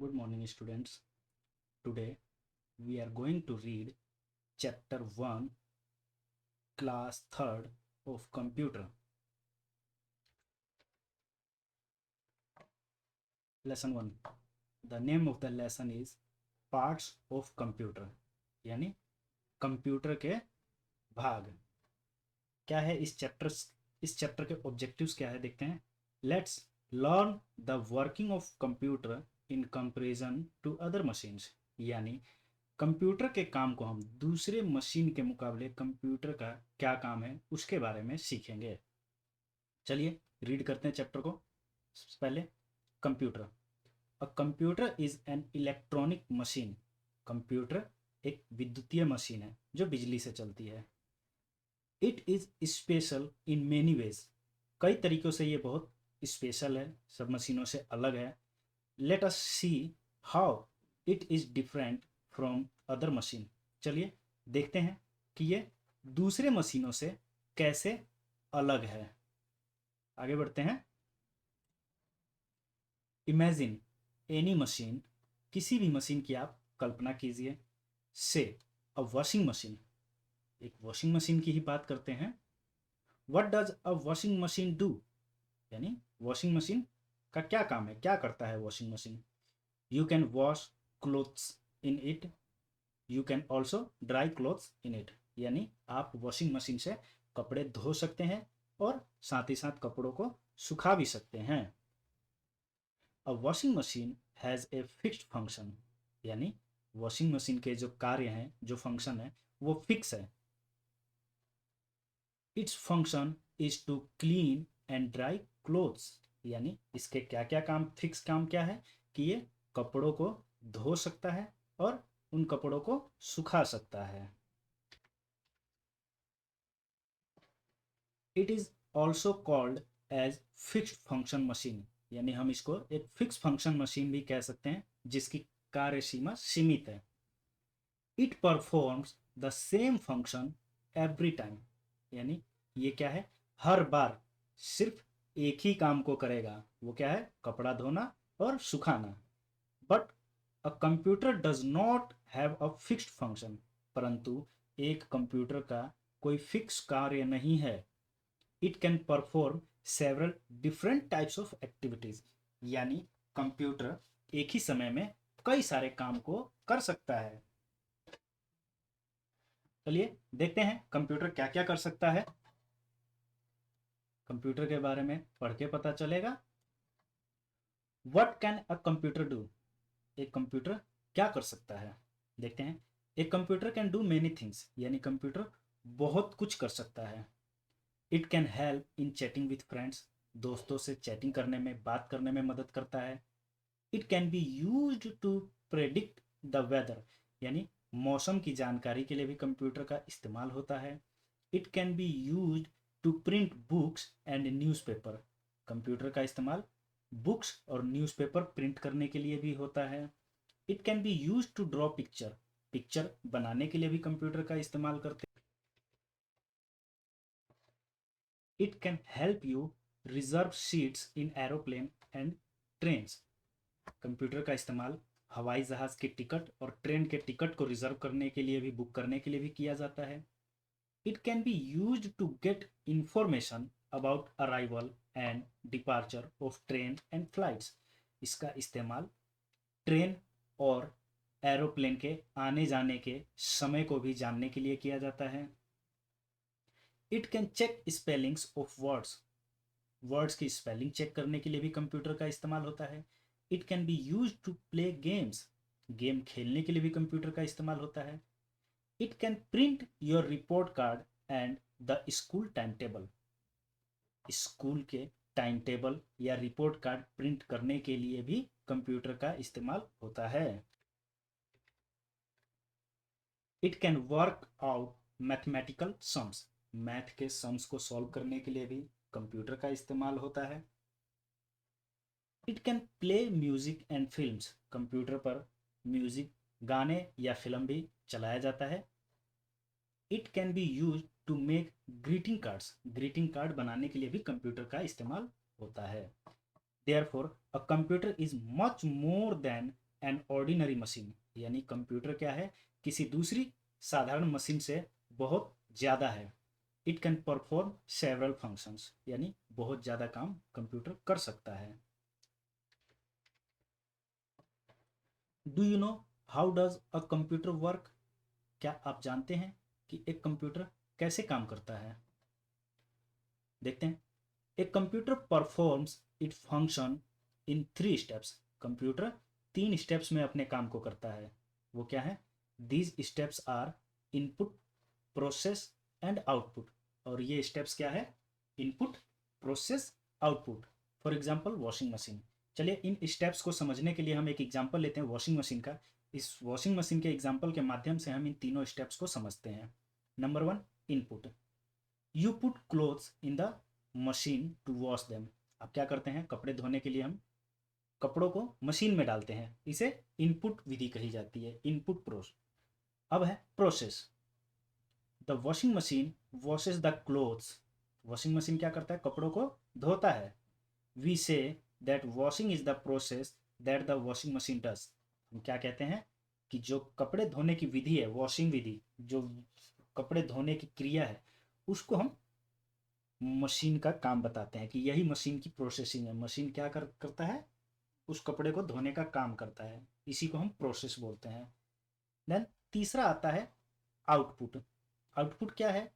Good morning, students. Today we are going to read chapter 1, class 3rd of computer. Lesson 1. The name of the lesson is Parts of Computer, यानी computer के भाग. क्या है इस chapter के objectives क्या है देखते हैं. Let's learn the working of computer in comparison to other machines, यानी कंप्यूटर के काम को हम दूसरे मशीन के मुकाबले कंप्यूटर का क्या काम है उसके बारे में सीखेंगे. चलिए रीड करते हैं चैप्टर को. सबसे पहले computer. A computer is an electronic machine. Computer एक विद्युतीय मशीन है जो बिजली से चलती है. It is special in many ways. कई तरीक़ों से ये बहुत स्पेशल है, सब मशीनों से अलग है. Let us see how it is different from other machine. चलिए देखते हैं कि ये दूसरे मशीनों से कैसे अलग है. आगे बढ़ते हैं. Imagine any machine. किसी भी मशीन की आप कल्पना कीजिए. से अ वॉशिंग मशीन. एक वॉशिंग मशीन की ही बात करते हैं. What does a washing machine do, यानी वॉशिंग मशीन का क्या काम है, क्या करता है washing machine. You can wash clothes in it. You can also dry clothes in it, यानी आप वॉशिंग मशीन से कपड़े धो सकते हैं और साथ ही साथ कपड़ों को सुखा भी सकते हैं. A washing machine has a fixed function, यानी वॉशिंग मशीन के जो कार्य हैं, जो फंक्शन है वो फिक्स है. Its function is to clean and dry clothes, यानी इसके क्या क्या काम, फिक्स काम क्या है कि ये कपड़ों को धो सकता है और उन कपड़ों को सुखा सकता है. It is also called as fixed function machine, यानी हम इसको एक फिक्स फंक्शन मशीन भी कह सकते हैं जिसकी कार्य सीमा सीमित है. It performs the same function every time, यानी ये क्या है, हर बार सिर्फ एक ही काम को करेगा. वो क्या है, कपड़ा धोना और सुखाना. But a computer does not have a fixed function, परंतु एक कंप्यूटर का कोई फिक्स कार्य नहीं है. It can perform several different types of activities, यानी कंप्यूटर एक ही समय में कई सारे काम को कर सकता है. चलिए देखते हैं कंप्यूटर क्या क्या कर सकता है. कंप्यूटर के बारे में पढ़ के पता चलेगा. What can a computer do. एक कंप्यूटर क्या कर सकता है देखते हैं. एक computer can do many things, यानी कंप्यूटर बहुत कुछ कर सकता है. It can help in chatting with friends. दोस्तों से चैटिंग करने में, बात करने में मदद करता है. It can be used to predict the weather, यानी मौसम की जानकारी के लिए भी कंप्यूटर का इस्तेमाल होता है. It can be used to print books and newspaper. Computer का इस्तेमाल बुक्स और न्यूज़पेपर प्रिंट करने के लिए भी होता है. It can be used to draw picture. Picture बनाने के लिए भी कंप्यूटर का इस्तेमाल करते हैं. It can help you reserve seats in aeroplane and trains. Computer का इस्तेमाल हवाई जहाज़ के टिकट और ट्रेन के टिकट को रिजर्व करने के लिए भी, बुक करने के लिए भी किया जाता है. It can be used to get information about arrival and departure of train and flights. इसका इस्तेमाल ट्रेन और एरोप्लेन के आने जाने के समय को भी जानने के लिए किया जाता है. It can check spellings of words. Words की स्पेलिंग चेक करने के लिए भी कंप्यूटर का इस्तेमाल होता है. It can be use to play games. Game खेलने के लिए भी कंप्यूटर का इस्तेमाल होता है. It can print your report card and the school time table. School के टाइम टेबल या रिपोर्ट कार्ड प्रिंट करने के लिए भी कंप्यूटर का इस्तेमाल होता है. It can work out mathematical sums. Math के सम्स को सॉल्व करने के लिए भी कंप्यूटर का इस्तेमाल होता है. It can play music and films. Computer पर म्यूजिक, गाने या फिल्म भी चलाया जाता है. It can be use to make greeting cards. Greeting card बनाने के लिए भी कंप्यूटर का इस्तेमाल होता है. Therefore a computer is much more than an ordinary machine, यानी कंप्यूटर क्या है, किसी दूसरी साधारण मशीन से बहुत ज़्यादा है। It can perform several functions, यानी बहुत ज़्यादा काम कंप्यूटर कर सकता है। Do you know how does a computer work? क्या आप जानते हैं कि एक कंप्यूटर कैसे काम करता है? देखते हैं। एक computer performs it function in 3 steps. Computer 3 steps में अपने काम को करता है। वो क्या है? These steps are input, process and output. और ये स्टेप्स क्या है? Input, process, output. For example washing machine. चलिए इन स्टेप्स को समझने के लिए हम एक एग्जाम्पल लेते हैं वॉशिंग मशीन का। इस वॉशिंग मशीन के एग्जाम्पल के माध्यम से हम इन तीनों स्टेप्स को समझते हैं। Number 1, input. You put clothes in the machine to wash them. अब क्या करते हैं? कपड़े धोने के लिए हम कपड़ों को मशीन में डालते हैं। इसे इनपुट विधि कही जाती है, इनपुट प्रोसेस। अब है process. The washing machine washes the clothes. Washing machine क्या करता है? कपड़ों को धोता है। We say that washing is the process that the washing machine does. हम क्या कहते हैं कि जो कपड़े धोने की विधि है, वॉशिंग विधि, जो कपड़े धोने की क्रिया है, उसको हम मशीन का काम बताते हैं कि यही मशीन की प्रोसेसिंग है। मशीन क्या करता है? उस कपड़े को धोने का काम करता है। इसी को हम प्रोसेस बोलते हैं। देन तीसरा आता है आउटपुट। आउटपुट क्या है?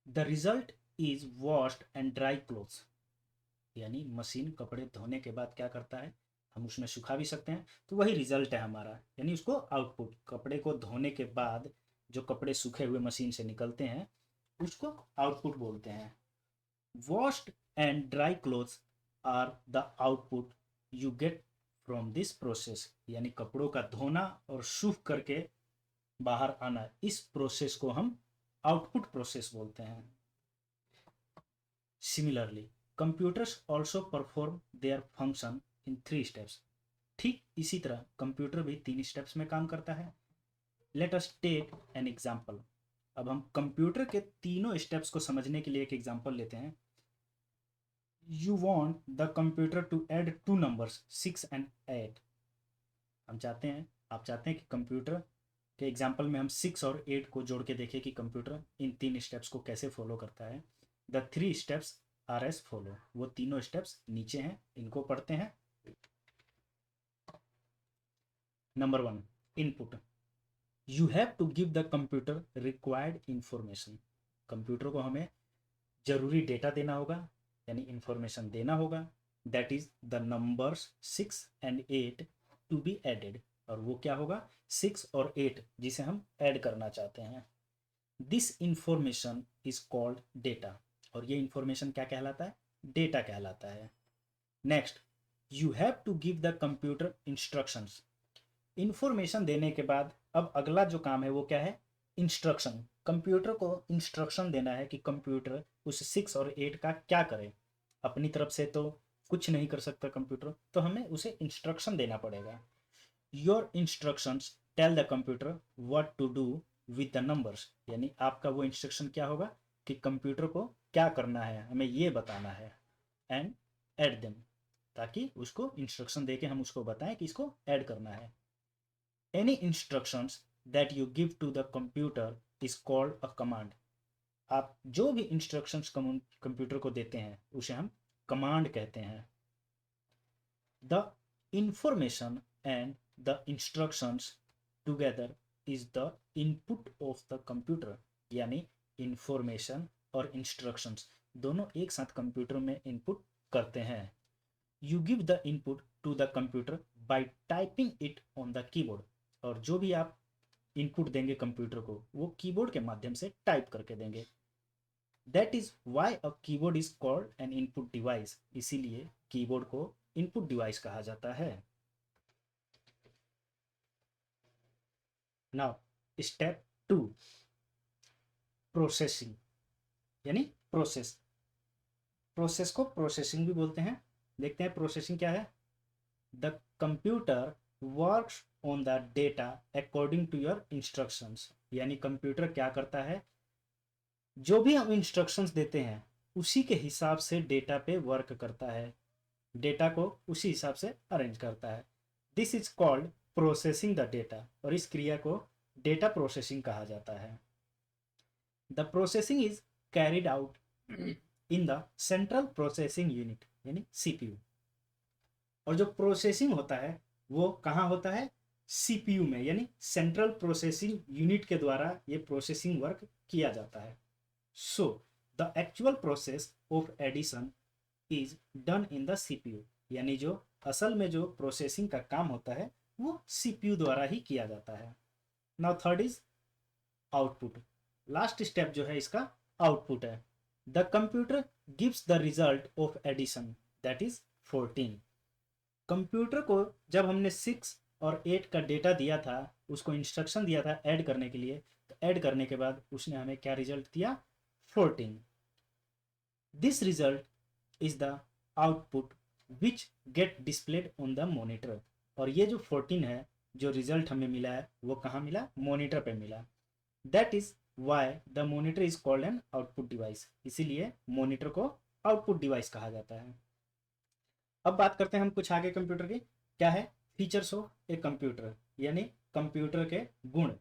The result is washed and dry clothes. यानी मशीन कपड़े धोने के बाद क्या करता है? हम उसमें सुखा भी सकते हैं, तो वही रिजल्ट है हमारा, यानी उसको आउटपुट। कपड़े को धोने के बाद जो कपड़े सूखे हुए मशीन से निकलते हैं उसको आउटपुट बोलते हैं। Washed and dry clothes are the output you get from this process. यानी कपड़ों का धोना और सूख करके बाहर आना, इस प्रोसेस को हम आउटपुट प्रोसेस बोलते हैं। Similarly computers also perform their function in 3 steps. ठीक इसी तरह कंप्यूटर भी 3 स्टेप्स में काम करता है। Let us take an example. अब हम कंप्यूटर के तीनों स्टेप्स को समझने के लिए एक एग्जाम्पल लेते हैं। You want the computer to add 2 numbers 6 and 8। हम चाहते हैं, आप चाहते हैं कि कंप्यूटर के एग्जाम्पल में हम 6 और 8 को जोड़ के देखें कि कंप्यूटर इन 3 स्टेप्स को कैसे फॉलो करता है। The 3 steps are as follow. वो तीनों स्टेप्स नीचे हैं, इनको पढ़ते हैं। Number 1, input. You have to give the computer required information. Computer को हमें जरूरी डेटा देना होगा, यानी इंफॉर्मेशन देना होगा। That is the numbers 6 and 8 to be added. और वो क्या होगा? 6 और 8 जिसे हम ऐड करना चाहते हैं। This information is called data. और ये इंफॉर्मेशन क्या कहलाता है? डेटा कहलाता है। Next, you have to give the computer instructions. Information देने के बाद अब अगला जो काम है वो क्या है? इंस्ट्रक्शन। कंप्यूटर को इंस्ट्रक्शन देना है कि कंप्यूटर उस 6 और 8 का क्या करे। अपनी तरफ से तो कुछ नहीं कर सकता कंप्यूटर, तो हमें उसे इंस्ट्रक्शन देना पड़ेगा। Your instructions tell the computer what to do with the numbers. यानी आपका वो इंस्ट्रक्शन क्या होगा कि कंप्यूटर को क्या करना है, हमें ये बताना है। एंड ऐड देम, ताकि उसको इंस्ट्रक्शन देके हम उसको बताएं कि इसको ऐड करना है। Any instructions that you give to the computer is called a command. आप जो भी इंस्ट्रक्शंस कंप्यूटर को देते हैं उसे हम कमांड कहते हैं। The information and the instructions together is the input of the computer. यानी इंफॉर्मेशन और इंस्ट्रक्शंस दोनों एक साथ कंप्यूटर में इनपुट करते हैं। You give the input to the computer by typing it on the keyboard. और जो भी आप इनपुट देंगे कंप्यूटर को वो कीबोर्ड के माध्यम से टाइप करके देंगे। That is why a keyboard is called an input device. इसीलिए कीबोर्ड को इनपुट डिवाइस कहा जाता है। नाउ स्टेप 2, प्रोसेसिंग, यानी प्रोसेस। प्रोसेस को प्रोसेसिंग भी बोलते हैं। देखते हैं प्रोसेसिंग क्या है। The computer works on the data according to your instructions. यानी कंप्यूटर क्या करता है? जो भी हम इंस्ट्रक्शंस देते हैं उसी के हिसाब से डेटा पे वर्क करता है। डेटा को उसी हिसाब से अरेंज करता है। This is called processing the data, और इस क्रिया को डेटा प्रोसेसिंग कहा जाता है। The processing is carried out in the central processing unit यानी सीपीयू, और जो प्रोसेसिंग होता है वो कहाँ होता है, सीपीयू में, यानी सेंट्रल प्रोसेसिंग यूनिट के द्वारा ये प्रोसेसिंग वर्क किया जाता है। So the actual process of addition is done in the CPU, यानी जो असल में जो प्रोसेसिंग का काम होता है वो सीपीयू द्वारा ही किया जाता है। Now third is output. Last step जो है इसका आउटपुट है। The computer gives the result of addition that is 14। Computer को जब हमने 6 और 8 का डेटा दिया था, उसको इंस्ट्रक्शन दिया था ऐड करने के लिए, तो ऐड करने के बाद उसने हमें क्या रिजल्ट दिया, 14। This result is the output which get displayed on the monitor, और ये जो 14 है, जो रिजल्ट हमें मिला है वो कहाँ मिला, मॉनिटर पे मिला। That is why the monitor is called an output device, इसीलिए मॉनिटर को आउटपुट डिवाइस कहा जाता है। अब बात करते हैं हम कुछ आगे कंप्यूटर की, क्या है फीचर्स ऑफ ए कंप्यूटर, यानी कंप्यूटर के गुण।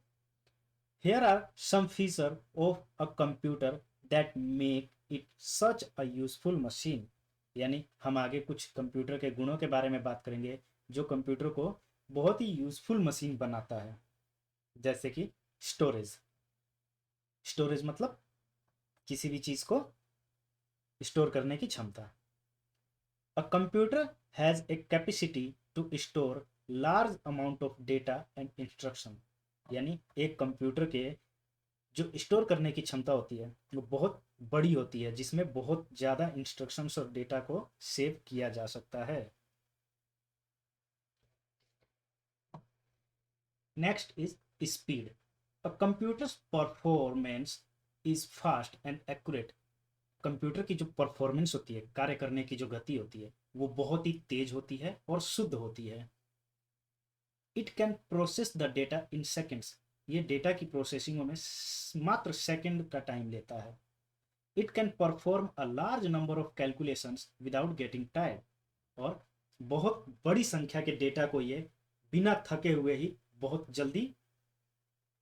Here are some feature of a computer that make it such a useful machine, यानी हम आगे कुछ कंप्यूटर के गुणों के बारे में बात करेंगे जो कंप्यूटर को बहुत ही यूजफुल मशीन बनाता है। जैसे कि स्टोरेज। स्टोरेज मतलब किसी भी चीज को स्टोर करने की क्षमता। A computer has a capacity to store large amount of data and instruction, यानी एक कंप्यूटर के जो स्टोर करने की क्षमता होती है वो बहुत बड़ी होती है, जिसमें बहुत ज़्यादा इंस्ट्रक्शंस और डेटा को सेव किया जा सकता है। Next is speed. A computers performance is fast and accurate. Computer की जो परफॉर्मेंस होती है, कार्य करने की जो गति होती है, वो बहुत ही तेज होती है और शुद्ध होती है। It can process the data in seconds, ये डेटा की प्रोसेसिंग में मात्र सेकंड का टाइम लेता है। It can perform a large number of calculations without getting tired, और बहुत बड़ी संख्या के डेटा को ये बिना थके हुए ही बहुत जल्दी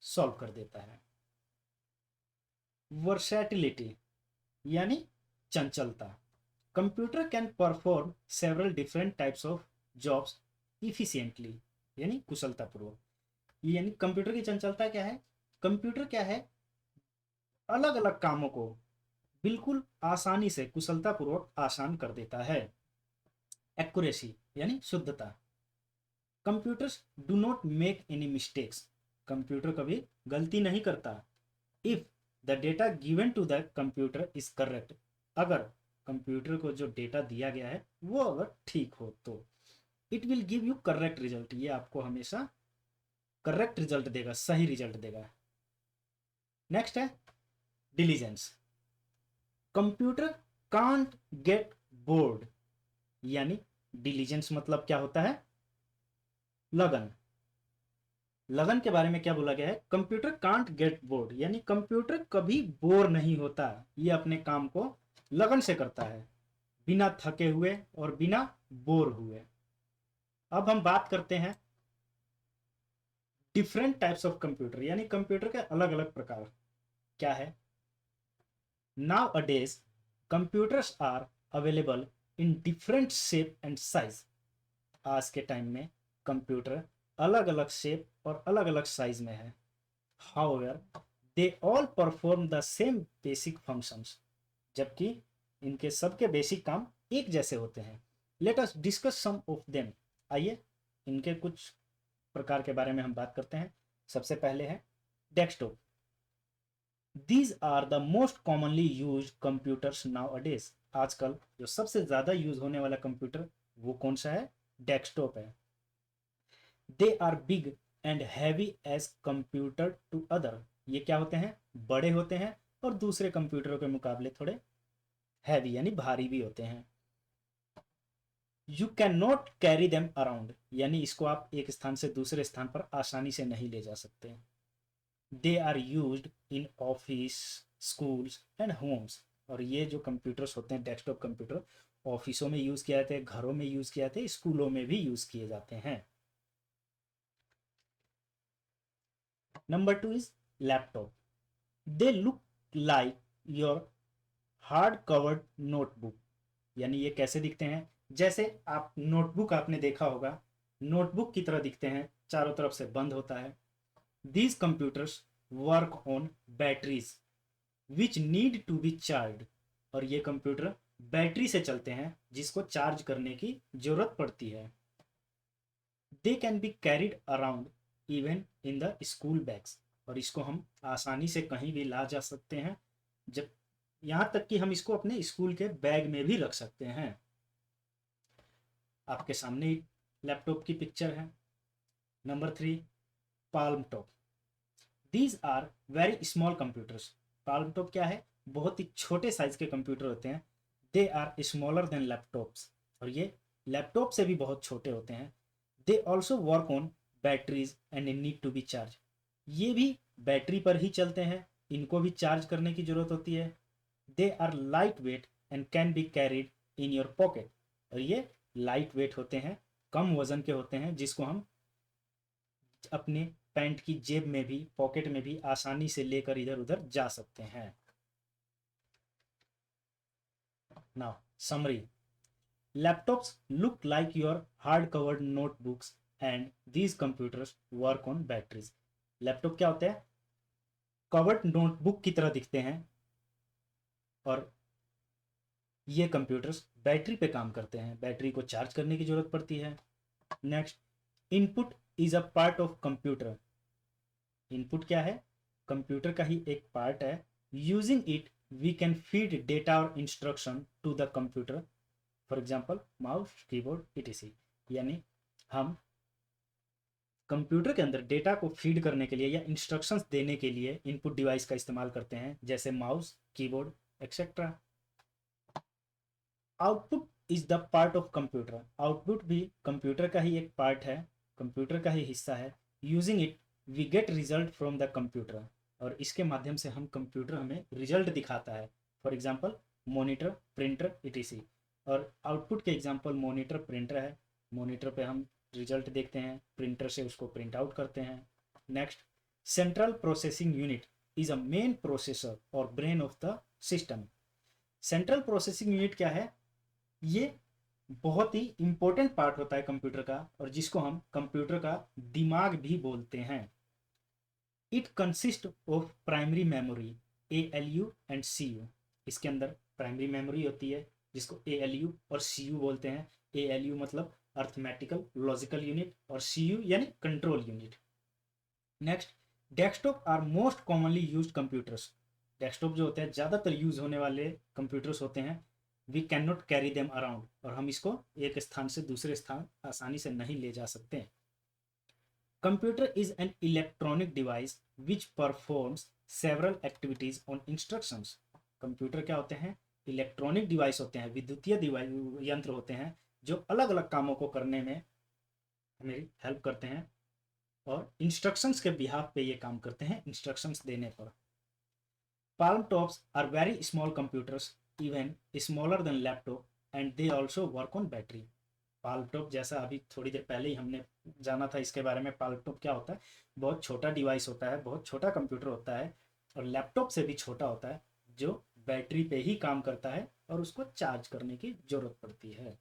सॉल्व कर देता है। वर्सैटिलिटी यानी चंचलता। Computer can perform several different types of jobs efficiently, यानी कुशलतापूर्वक। यानी कंप्यूटर की चंचलता क्या है, कंप्यूटर क्या है, अलग अलग कामों को बिल्कुल आसानी से कुशलतापूर्वक आसान कर देता है। एक्यूरेसी यानी शुद्धता। Computers do not make any mistakes, computer कभी गलती नहीं करता। If the data given to the computer is correct, अगर कंप्यूटर को जो डेटा दिया गया है वो अगर ठीक हो तो it will give you correct result, ये आपको हमेशा करेक्ट रिजल्ट देगा, सही रिजल्ट देगा। नेक्स्ट है diligence. Computer can't get bored, यानी डिलीजेंस मतलब क्या होता है, लगन। लगन के बारे में क्या बोला गया है, कंप्यूटर कांट गेट बोर्ड, यानी कंप्यूटर कभी बोर नहीं होता, ये अपने काम को लगन से करता है, बिना थके हुए और बिना बोर हुए। अब हम बात करते हैं डिफरेंट टाइप्स ऑफ कंप्यूटर, यानी कंप्यूटर के अलग अलग प्रकार क्या है। Nowadays computers are available in different shape and size. आज के टाइम में कंप्यूटर अलग अलग शेप और अलग अलग साइज में है। However they all perform the same basic functions, जबकि इनके सबके बेसिक काम एक जैसे होते हैं। Let us discuss some of them, आइए इनके कुछ प्रकार के बारे में हम बात करते हैं। सबसे पहले है desktop. These are the most commonly use computers nowadays. आजकल जो सबसे ज्यादा यूज होने वाला कंप्यूटर वो कौन सा है, डेस्कटॉप है। They are big and heavy as computer to other, ये क्या होते हैं, बड़े होते हैं और दूसरे कंप्यूटरों के मुकाबले थोड़े हैवी यानी भारी भी होते हैं। You can not carry them around, यानी इसको आप एक स्थान से दूसरे स्थान पर आसानी से नहीं ले जा सकते। They are used in office, schools and homes, और ये जो कंप्यूटर्स होते हैं डेस्कटॉप कंप्यूटर, ऑफिसों में यूज़ किए जाते हैं, घरों में यूज़ किए जाते हैं, स्कूलों में भी यूज़ किए जाते हैं। Number 2 is laptop. They look like your hard covered notebook. यानी ये कैसे दिखते हैं, जैसे आप नोटबुक आपने देखा होगा, नोटबुक की तरह दिखते हैं, चारों तरफ से बंद होता है। These computers work on batteries which need to be charge. और ये कंप्यूटर बैटरी से चलते हैं जिसको चार्ज करने की जरूरत पड़ती है। They can be carried around even in the school bags. और इसको हम आसानी से कहीं भी ला जा सकते हैं, जब यहाँ तक कि हम इसको अपने स्कूल के बैग में भी रख सकते हैं। आपके सामने ही लैपटॉप की पिक्चर है। Number 3, palmtop. These are very small computers. Palmtop क्या है, बहुत ही छोटे साइज के कंप्यूटर होते हैं। They are smaller than laptops. और ये लैपटॉप से भी बहुत छोटे होते हैं। They also work on batteries and need to be charge. ये भी बैटरी पर ही चलते हैं, इनको भी चार्ज करने की जरूरत होती है। They are lightweight and can be carried in your pocket. और ये लाइट वेट होते हैं, कम वजन के होते हैं, जिसको हम अपने पैंट की जेब में भी, पॉकेट में भी आसानी से लेकर इधर उधर जा सकते हैं। Now summary. Laptops look like your hard covered notebooks and these computers work on batteries. Laptop क्या होते हैं, कवर्ड नोटबुक की तरह दिखते हैं, और ये कंप्यूटर्स बैटरी पे काम करते हैं, बैटरी को चार्ज करने की जरूरत पड़ती है। Next, input is a part of computer. Input क्या है, कंप्यूटर का ही एक पार्ट है। Using it we can feed data और instruction to the computer, for example mouse, keyboard, etc. यानी हम कंप्यूटर के अंदर डेटा को फीड करने के लिए या इंस्ट्रक्शंस देने के लिए इनपुट डिवाइस का इस्तेमाल करते हैं, जैसे mouse, keyboard etcetera. Output is the part of computer. Output भी कंप्यूटर का ही एक पार्ट है, कंप्यूटर का ही हिस्सा है। Using it we get result from the computer. और इसके माध्यम से हम कंप्यूटर हमें रिजल्ट दिखाता है, for example monitor, printer, etc.. और आउटपुट के एग्जाम्पल मॉनिटर, प्रिंटर है। मॉनिटर पे हम रिजल्ट देखते हैं, प्रिंटर से उसको प्रिंट आउट करते हैं। Next, central processing unit is a main processor और brain of the system. Central processing unit क्या है, ये बहुत ही इंपॉर्टेंट पार्ट होता है कंप्यूटर का, और जिसको हम कंप्यूटर का दिमाग भी बोलते हैं। It consist of primary memory, ALU and CU। इसके अंदर प्राइमरी मेमोरी होती है जिसको ALU और CU बोलते हैं। ALU मतलब अर्थमेटिकल लॉजिकल यूनिट, और CU यानी control unit. Next, desktop are most commonly used computers. Desktop जो होते हैं ज़्यादातर यूज होने वाले कंप्यूटर्स होते हैं। We can not carry them around. और हम इसको एक स्थान से दूसरे स्थान आसानी से नहीं ले जा सकते। Computer is an electronic device which performs several activities on instructions. Computer क्या होते हैं, इलेक्ट्रॉनिक डिवाइस होते हैं, विद्युतीय यंत्र होते हैं, जो अलग अलग कामों को करने में हमें हेल्प करते हैं, और इंस्ट्रक्शंस के बिहाफ पे ये काम करते हैं, इंस्ट्रक्शंस देने पर। Palm tops are very small computers, even smaller than laptop, and they also work on battery. Palm top, जैसा अभी थोड़ी देर पहले ही हमने जाना था इसके बारे में, पाल्म टॉप क्या होता है, बहुत छोटा डिवाइस होता है, बहुत छोटा कंप्यूटर होता है, और लैपटॉप से भी छोटा होता है, जो बैटरी पे ही काम करता है और उसको चार्ज करने की जरूरत पड़ती है।